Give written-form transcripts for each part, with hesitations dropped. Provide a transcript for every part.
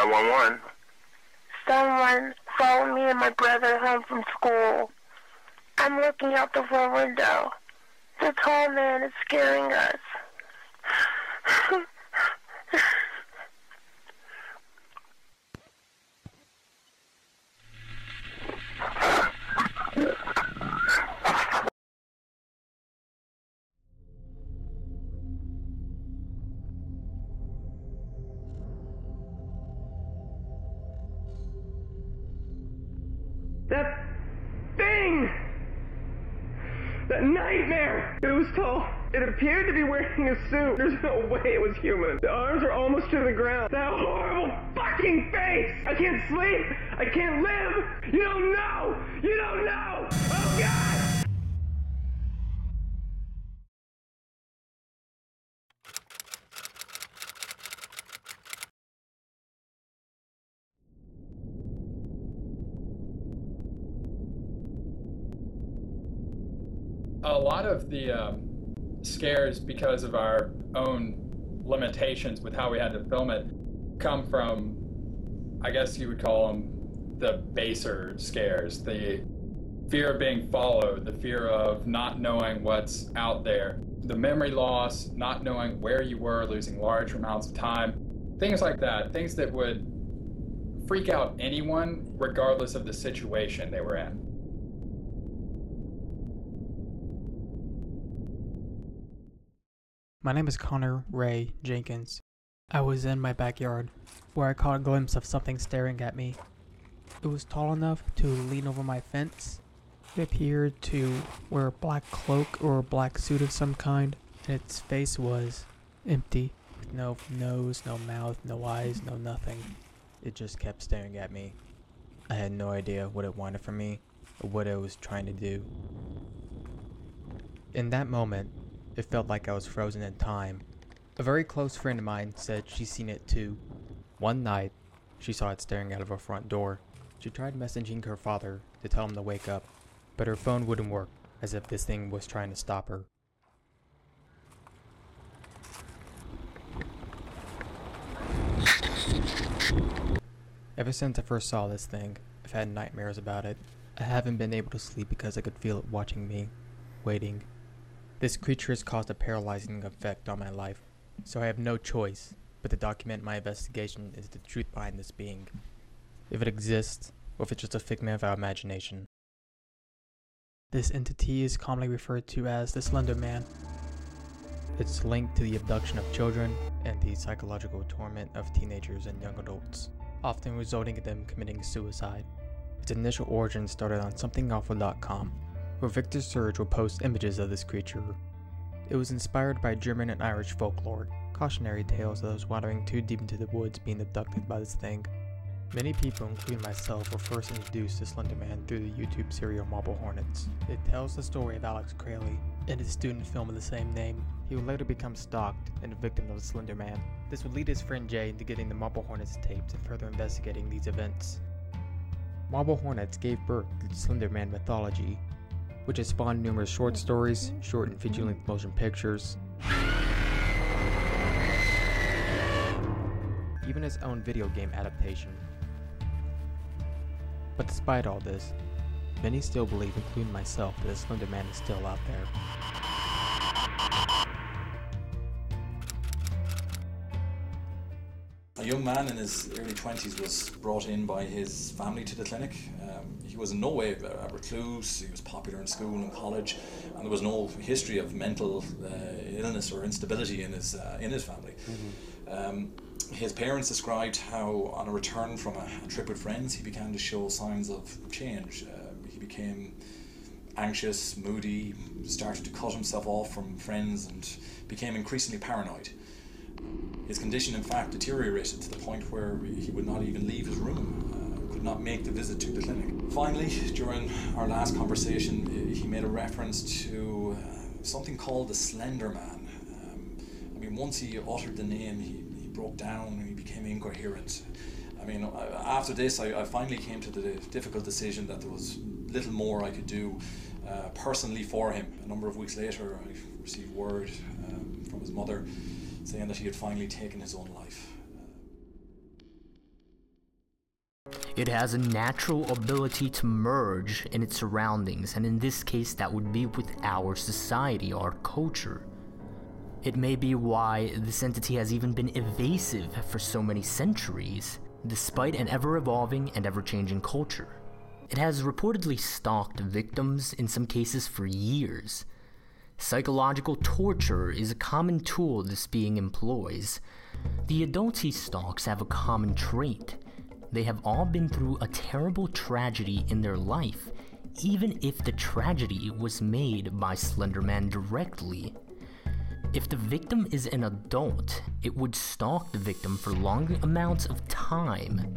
911. Someone followed me and my brother home from school. I'm looking out the front window. The tall man is scaring us. That thing! That nightmare! It was tall. It appeared to be wearing a suit. There's no way it was human. The arms are almost to the ground. That horrible fucking face! I can't sleep! I can't live! You don't know! You don't know! Oh God! A lot of the scares, because of our own limitations with how we had to film it, come from, I guess you would call them, the baser scares. The fear of being followed, the fear of not knowing what's out there, the memory loss, not knowing where you were, losing large amounts of time, things like that, things that would freak out anyone regardless of the situation they were in. My name is Conor Ray Jenkins. I was in my backyard, where I caught a glimpse of something staring at me. It was tall enough to lean over my fence. It appeared to wear a black cloak or a black suit of some kind, and its face was empty, with no nose, no mouth, no eyes, no nothing. It just kept staring at me. I had no idea what it wanted from me, or what it was trying to do. In that moment, it felt like I was frozen in time. A very close friend of mine said she's seen it too. One night, she saw it staring out of her front door. She tried messaging her father to tell him to wake up, but her phone wouldn't work, as if this thing was trying to stop her. Ever since I first saw this thing, I've had nightmares about it. I haven't been able to sleep because I could feel it watching me, waiting. This creature has caused a paralyzing effect on my life, so I have no choice but to document my investigation into the truth behind this being, if it exists, or if it's just a figment of our imagination. This entity is commonly referred to as the Slender Man. It's linked to the abduction of children and the psychological torment of teenagers and young adults, often resulting in them committing suicide. Its initial origin started on somethingawful.com, where Victor Surge will post images of this creature. It was inspired by German and Irish folklore, cautionary tales of those wandering too deep into the woods being abducted by this thing. Many people, including myself, were first introduced to Slender Man through the YouTube serial Marble Hornets. It tells the story of Alex Crayley and his student film of the same name. He would later become stalked and a victim of the Slender Man. This would lead his friend Jay into getting the Marble Hornets tapes and further investigating these events. Marble Hornets gave birth to the Slender Man mythology, which has spawned numerous short stories, short and feature-length motion pictures, even its own video game adaptation. But despite all this, many still believe, including myself, that the Slender Man is still out there. A young man in his early 20s was brought in by his family to the clinic. He was in no way a recluse. He was popular in school and college, and there was no history of mental illness or instability in his family. Mm-hmm. His parents described how, on a return from a trip with friends, he began to show signs of change. He became anxious, moody, started to cut himself off from friends, and became increasingly paranoid. His condition, in fact, deteriorated to the point where he would not even leave his room, could not make the visit to the clinic. Finally, during our last conversation, he made a reference to something called the Slender Man. Once he uttered the name, he broke down and he became incoherent. After this, I finally came to the difficult decision that there was little more I could do personally for him. A number of weeks later, I received word from his mother saying that he had finally taken his own life. It has a natural ability to merge in its surroundings, and in this case that would be with our society, our culture. It may be why this entity has even been evasive for so many centuries, despite an ever-evolving and ever-changing culture. It has reportedly stalked victims in some cases for years. Psychological torture is a common tool this being employs. The adults he stalks have a common trait. They have all been through a terrible tragedy in their life, even if the tragedy was made by Slender Man directly. If the victim is an adult, it would stalk the victim for long amounts of time,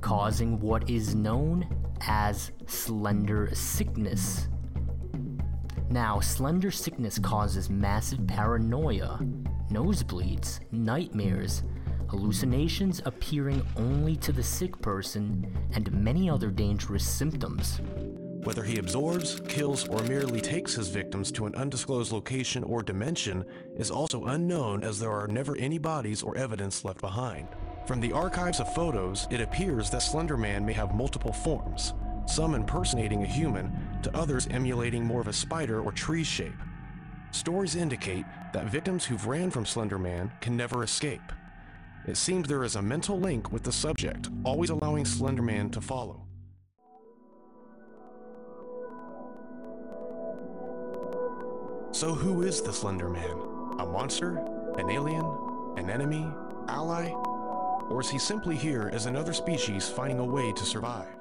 causing what is known as slender sickness. Now, slender sickness causes massive paranoia, nosebleeds, nightmares, hallucinations appearing only to the sick person, and many other dangerous symptoms. Whether he absorbs, kills, or merely takes his victims to an undisclosed location or dimension is also unknown, as there are never any bodies or evidence left behind. From the archives of photos, it appears that Slender Man may have multiple forms, some impersonating a human, to others emulating more of a spider or tree shape. Stories indicate that victims who've ran from Slender Man can never escape. It seems there is a mental link with the subject, always allowing Slender Man to follow. So who is the Slender Man? A monster? An alien? An enemy? Ally? Or is he simply here as another species finding a way to survive?